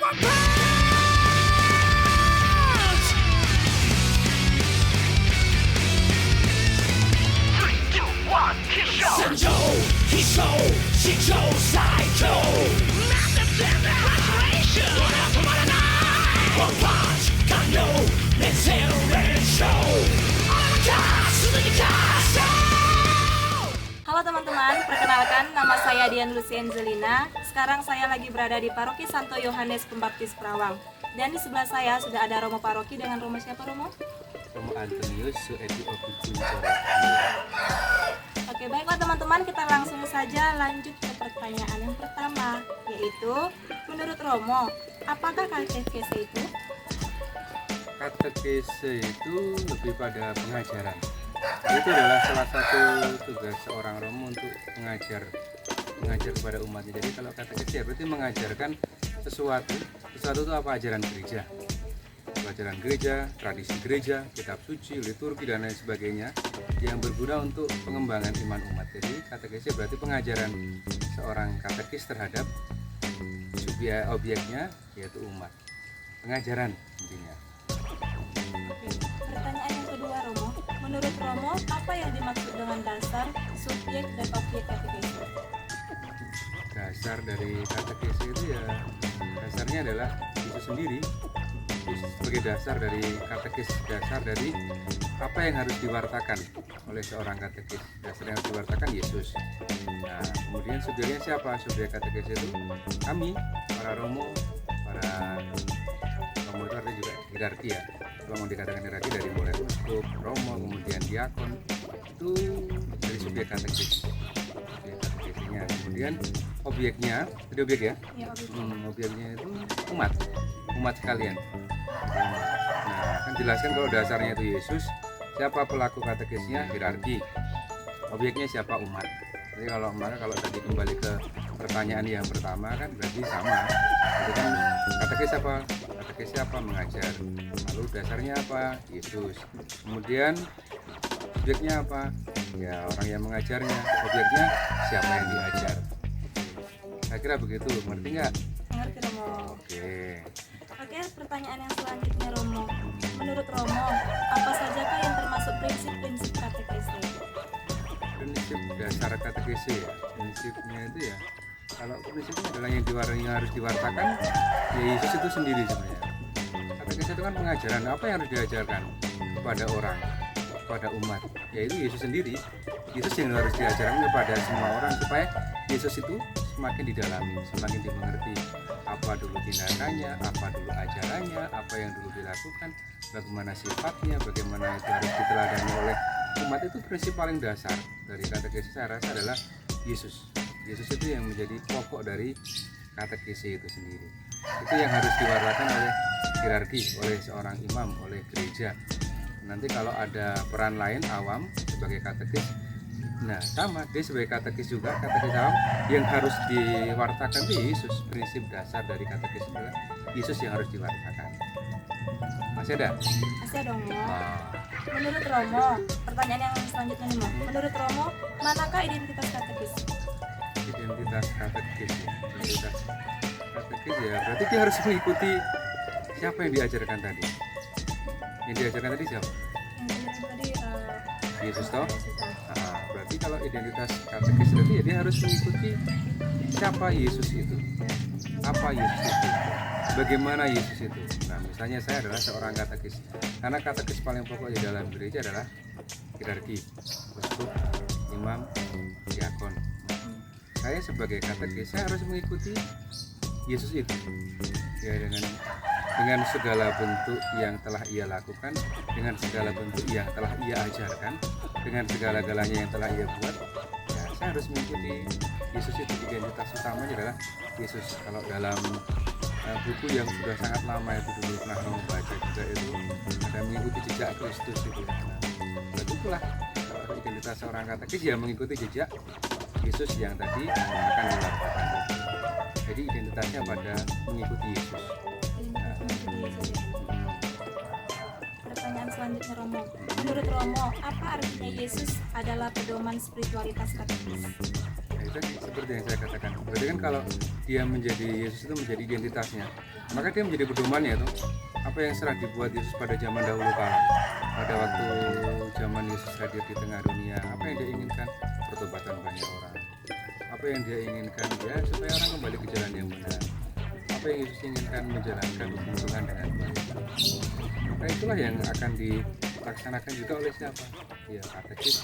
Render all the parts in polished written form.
Halo teman-teman, perkenalkan nama saya Dian Lucy Angelina. Sekarang saya lagi berada di Paroki Santo Yohanes Pembaptis Perawang. Dan di sebelah saya sudah ada Romo Paroki dengan Romo siapa, Romo? Romo Antonius Suedi Obiku. Oke, baiklah teman-teman, kita langsung saja lanjut ke pertanyaan yang pertama, yaitu menurut Romo, apakah katekese itu? Katekese itu lebih pada pengajaran. Itu adalah salah satu tugas seorang romo untuk mengajar kepada umatnya. Jadi kalau katekese berarti mengajarkan sesuatu itu apa? Ajaran gereja, pelajaran gereja, tradisi gereja, kitab suci, liturgi dan lain sebagainya yang berguna untuk pengembangan iman umat. Jadi katekese berarti pengajaran seorang katekis terhadap objeknya, yaitu umat. Pengajaran intinya. Pertanyaan yang kedua, Romo. Menurut Romo, apa yang dimaksud dengan dasar, subjek, dan objek katekese? Dasar dari katekese itu ya, dasarnya adalah Yesus sendiri. Yesus sebagai dasar dari katekis, dasar dari apa yang harus diwartakan oleh seorang katekis. Dasar yang harus diwartakan Yesus. Nah, kemudian subjeknya siapa? Subjek katekese itu kami, para romo, romo itu artinya juga hierarki ya. Kalau mau dikatakan hierarki dari mulai uskup, romo, kemudian diakon, itu dari subjek katekis. Katekesnya. Kemudian objeknya, tadi objek ya? Ya, objek. Objeknya itu umat sekalian. Nah, kan jelaskan kalau dasarnya itu Yesus, siapa pelaku katekisnya? Hierarki. Objeknya siapa? Umat. Jadi kalau tadi kembali ke pertanyaan yang pertama kan berarti sama. Jadi kan katekis apa? Katekis siapa? Mengajar. Lalu dasarnya apa? Yesus. Kemudian objeknya apa? Ya orang yang mengajarnya. Objeknya siapa yang diajar. Saya kira begitu. Ngerti nggak? Mengerti, Romo. Oke. Oke, pertanyaan yang selanjutnya, Romo. Menurut Romo, apa sajakah yang termasuk prinsip-prinsip katekese? Prinsip dasar katekese ya. Prinsipnya itu ya. Kalau prinsipnya adalah yang harus diwartakan, ya Yesus itu sendiri sebenarnya. Katekese itu kan pengajaran. Apa yang harus diajarkan kepada orang, kepada umat? Yaitu Yesus sendiri. Yesus yang harus diajarkan kepada semua orang supaya Yesus itu semakin didalami, semakin dimengerti. Apa dulu tindakannya, apa dulu ajarannya, apa yang dulu dilakukan, bagaimana sifatnya, bagaimana itu harus diteladani oleh umat. Itu prinsip paling dasar dari katekese saya rasa adalah Yesus. Yesus itu yang menjadi pokok dari katekese itu sendiri. Itu yang harus diwartakan oleh hierarki, oleh seorang imam, oleh gereja. Nanti kalau ada peran lain awam sebagai katekis, nah sama dia sebagai katekis juga, katekis awam yang harus diwartakan itu Yesus. Prinsip dasar dari katekis adalah Yesus yang harus diwartakan. Masih ada? Masih dong, Mo. Menurut Romo, pertanyaan yang selanjutnya nih, Mo. Menurut Romo, manakah identitas katekis? Identitas katekis ya. Identitas katekis ya berarti dia harus mengikuti siapa yang diajarkan tadi. Yang diajarkan tadi siapa? Yang tadi Yesus toh? Yesus, toh. Berarti kalau identitas katekis berarti ya dia harus mengikuti siapa Yesus itu, apa Yesus itu, bagaimana Yesus itu. Nah misalnya saya adalah seorang katekis, karena katekis paling pokok di dalam gereja adalah hierarki, uskup, imam, diakon. Saya sebagai katekis saya harus mengikuti Yesus itu ya, dengan segala bentuk yang telah ia lakukan, dengan segala bentuk yang telah ia ajarkan, dengan segala-galanya yang telah ia buat. Ya, saya harus mengikuti Yesus itu. Identitas utamanya adalah Yesus. Kalau dalam buku yang sudah sangat lama itu dulu pernah membaca juga, itu ada mengikuti jejak Kristus itu. Nah, itulah identitas seorang katekis yang mengikuti jejak Yesus yang tadi akan dilakukan. Jadi identitasnya pada mengikuti Yesus. Pertanyaan selanjutnya, Romo. Menurut Romo, apa artinya Yesus adalah pedoman spiritualitas katekis? itu seperti yang saya katakan. Berarti kan kalau dia menjadi Yesus itu menjadi identitasnya, maka dia menjadi pedomannya tuh. Apa yang telah dibuat Yesus pada zaman dahulu kala, pada waktu zaman Yesus hadir di tengah dunia, apa yang dia inginkan? Pertobatan banyak orang. Apa yang dia inginkan? Ya supaya orang kembali ke jalan yang benar. Apa yang Yesus inginkan? Menjalankan hubungan Tuhan dengan baik. Maka itulah yang akan dilaksanakan juga oleh siapa? Ya katekis.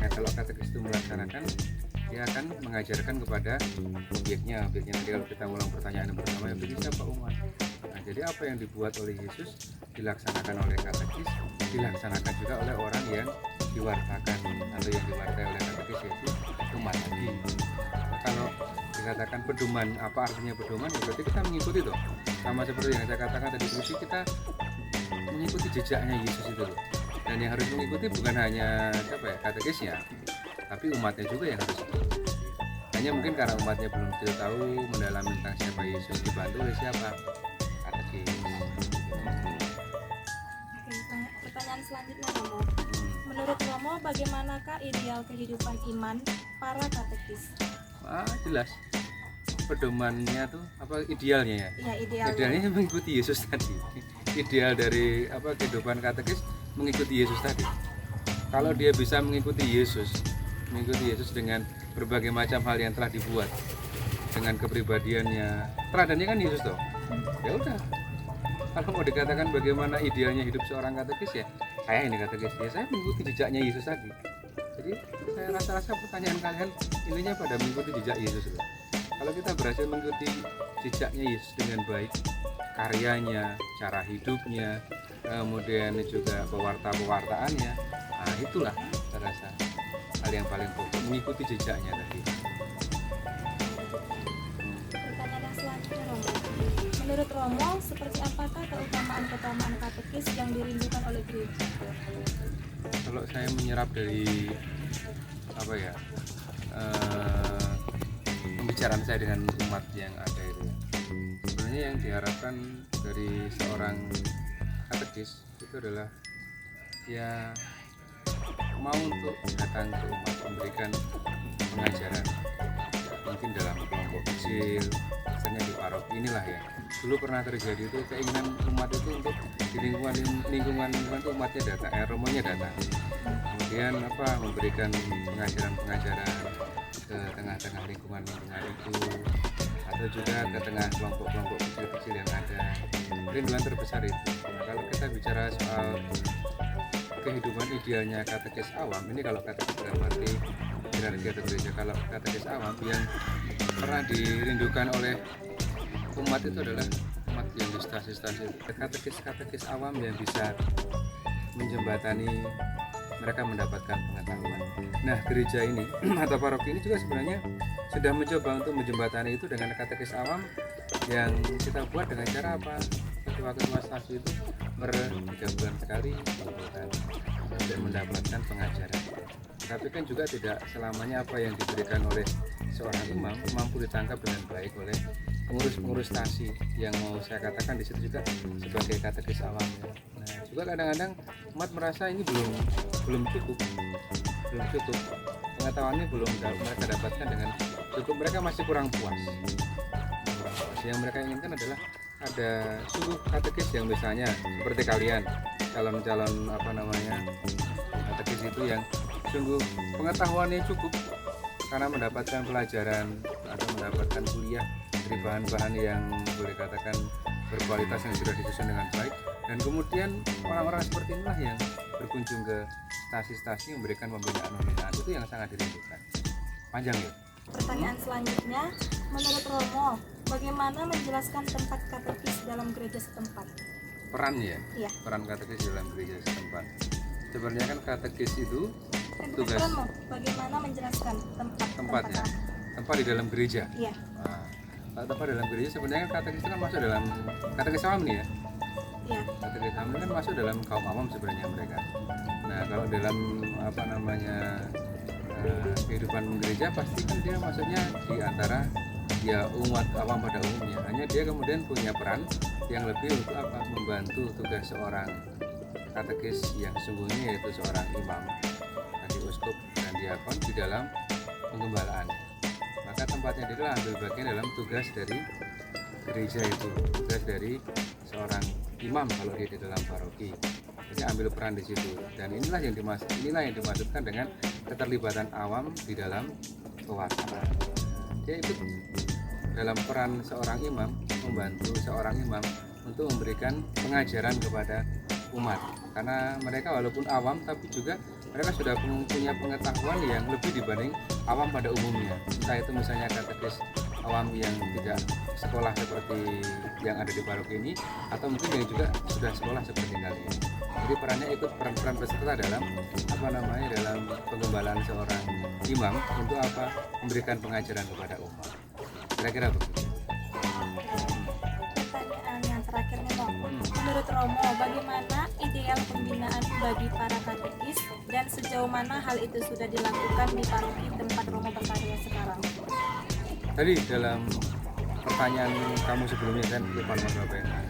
Nah kalau katekis itu melaksanakan, dia akan mengajarkan kepada objeknya. Nanti kalau kita ulang pertanyaan yang pertama, yang siapa? Umat. Nah jadi apa yang dibuat oleh Yesus dilaksanakan oleh katekis, dilaksanakan juga oleh orang yang diwartakan atau yang diwartai oleh katekis, yaitu umat lagi. Nah, kalau dikatakan pedoman, apa artinya pedoman? Ya berarti kita mengikuti tuh. Sama seperti yang saya katakan tadi, berarti kita mengikuti jejaknya Yesus itu loh. Dan yang harus mengikuti bukan hanya siapa ya, katekisnya, tapi umatnya juga yang harus mengikuti. Hanya mungkin karena umatnya belum tahu mendalami tentang siapa Yesus, dibantu oleh siapa? Katekis. Oke, pertanyaan selanjutnya Romo. Menurut Romo, bagaimanakah ideal kehidupan iman para katekis? Jelas. Pedomannya tuh apa idealnya ya? Iya, Idealnya mengikuti Yesus tadi. Ideal dari apa kehidupan katekis mengikuti Yesus tadi. Kalau dia bisa mengikuti Yesus dengan berbagai macam hal yang telah dibuat, dengan kepribadiannya, teladannya kan Yesus toh. Ya udah. Kalau mau dikatakan bagaimana idealnya hidup seorang katekis, ya saya ini katekis, ya saya mengikuti jejaknya Yesus tadi. Jadi saya rasa pertanyaan kalian intinya pada mengikuti jejak Yesus loh. Kalau kita berhasil mengikuti jejaknya Yesus dengan baik, karyanya, cara hidupnya, kemudian juga pewartaannya, nah itulah saya rasa hal yang paling pokok, mengikuti jejaknya tadi. Pertanyaan yang selanjutnya Romo. Menurut Romo, seperti apakah keutamaan katekis yang dirindukan oleh gereja? Kalau saya menyerap dari apa ya, pembicaraan saya dengan umat yang ada itu ya, sebenarnya yang diharapkan dari seorang katekis itu adalah ya mau untuk datang ke umat, memberikan pengajaran, mungkin dalam kelompok kecil, misalnya di paroki inilah ya. Dulu pernah terjadi itu keinginan umat itu untuk di lingkungan itu umatnya datang, romonya datang, kemudian memberikan pengajaran ke tengah-tengah lingkungan itu, atau juga ke tengah kelompok kecil-kecil yang ada. Rinduan terbesar itu. Nah, kalau kita bicara soal kehidupan idealnya katekis awam, ini kalau katekis dalam arti hierarki atau gereja, kalau katekis awam yang pernah dirindukan oleh umat itu adalah umat yang di stasi-stasi, katekis awam yang bisa menjembatani mereka mendapatkan pengetahuan. Nah gereja ini atau paroki ini juga sebenarnya sudah mencoba untuk menjembatani itu dengan katekis awam yang kita buat dengan cara apa? Ketua-ketua stasi itu per 3 bulan sekali untuk mendapatkan pengajaran. Tapi kan juga tidak selamanya apa yang diberikan oleh seorang imam mampu ditangkap dengan baik oleh pengurus stasi yang mau saya katakan di situ juga sebagai katekis awam. Nah, juga kadang-kadang umat merasa ini belum cukup. Pengetahuannya belum mereka dapatkan dengan cukup, mereka masih kurang puas. Yang mereka inginkan adalah ada sungguh katekis yang misalnya seperti kalian calon-calon katekis itu yang sungguh pengetahuannya cukup karena mendapatkan pelajaran atau mendapatkan kuliah dari bahan-bahan yang boleh katakan berkualitas yang sudah disusun dengan baik, dan kemudian orang-orang seperti inilah yang berkunjung ke stasi-stasi memberikan pembinaan itu yang sangat dirindukan. Panjang ya. Pertanyaan selanjutnya, menurut Romo, bagaimana menjelaskan tempat katekis dalam gereja setempat? Peran ya? Iya. Peran katekis dalam gereja setempat. Sebenarnya kan katekis itu tugas. Romo, bagaimana menjelaskan tempatnya? Tempat di dalam gereja. Iya. Nah, tempat dalam gereja sebenarnya kan katekis itu kan masuk dalam katekis awam nih ya. Iya. Katekis awam kan masuk dalam kaum awam sebenarnya mereka. Nah kalau dalam kehidupan gereja pasti kan dia maksudnya di antara ya umat awam pada umumnya, hanya dia kemudian punya peran yang lebih untuk membantu tugas seorang katekis yang sesungguhnya, yaitu seorang imam, tadi uskup dan diakon di dalam penggembalaannya. maka tempatnya adalah ambil bagian dalam tugas dari gereja itu, tugas dari seorang imam kalau dia di dalam paroki. Jadi ambil peran di situ, dan inilah yang dimaksudkan dengan keterlibatan awam di dalam kewartaan. Dia ikut dalam peran seorang imam, membantu seorang imam untuk memberikan pengajaran kepada umat, karena mereka walaupun awam tapi juga mereka sudah punya pengetahuan yang lebih dibanding awam pada umumnya, entah itu misalnya katekis awam yang tidak sekolah seperti yang ada di paroki ini, atau mungkin yang juga sudah sekolah seperti kalian. Jadi perannya ikut peran peserta dalam dalam penggembalaan seorang imam untuk memberikan pengajaran kepada umat. Kira-kira begitu. Pertanyaan yang terakhir nih Mo. Menurut Romo, bagaimana ideal pembinaan bagi para katekis dan sejauh mana hal itu sudah dilakukan di paroki tempat Romo berkarya sekarang? Tadi dalam pertanyaan kamu sebelumnya kan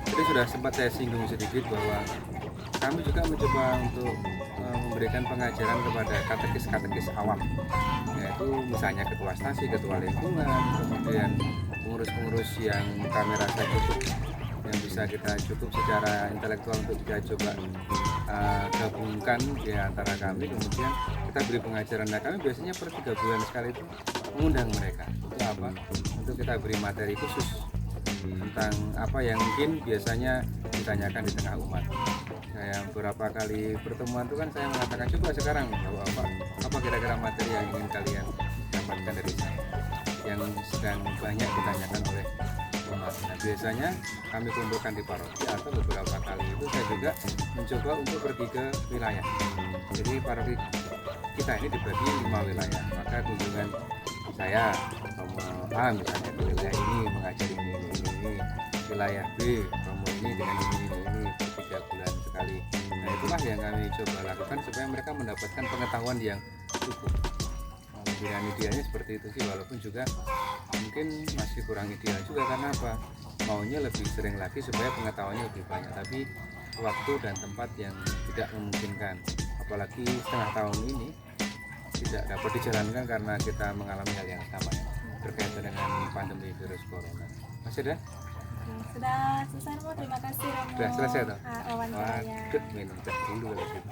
jadi sudah sempat saya singgung sedikit bahwa kami juga mencoba untuk memberikan pengajaran kepada katekis awam, yaitu misalnya ketua stasi, ketua lingkungan, kemudian pengurus-pengurus yang kami rasa cukup, yang bisa kita cukup secara intelektual untuk kita coba gabungkan di antara kami, kemudian kita beri pengajaran. Nah, kami biasanya per 3 bulan sekali itu mengundang mereka untuk apa? Untuk kita beri materi khusus tentang apa yang mungkin biasanya ditanyakan di tengah umat. Saya beberapa kali pertemuan itu kan saya mengatakan, coba sekarang bahwa apa kira-kira materi yang ingin kalian dapatkan dari saya yang sedang banyak ditanyakan oleh umat. Nah, biasanya kami kumpulkan di paroki, atau beberapa kali itu saya juga mencoba untuk pergi ke wilayah. Jadi paroki kita ini dibagi 5 wilayah, maka kunjungan saya Romo A misalnya di wilayah ini mengajar ini, wilayah B Romo ini dengan ini per 3 bulan sekali. Nah, itulah yang kami coba lakukan supaya mereka mendapatkan pengetahuan yang cukup. Pilihan idealnya seperti itu sih, walaupun juga mungkin masih kurang ideal juga, karena apa, maunya lebih sering lagi supaya pengetahuannya lebih banyak, tapi waktu dan tempat yang tidak memungkinkan, apalagi setengah tahun ini tidak dapat dijalankan karena kita mengalami hal yang sama ya, berkaitan dengan pandemi virus corona. Masih ada? Sudah selesai Romo, terima kasih Romo. Sudah selesai toh? Wawancaranya. Waduh, minum teh dulu kalau gitu.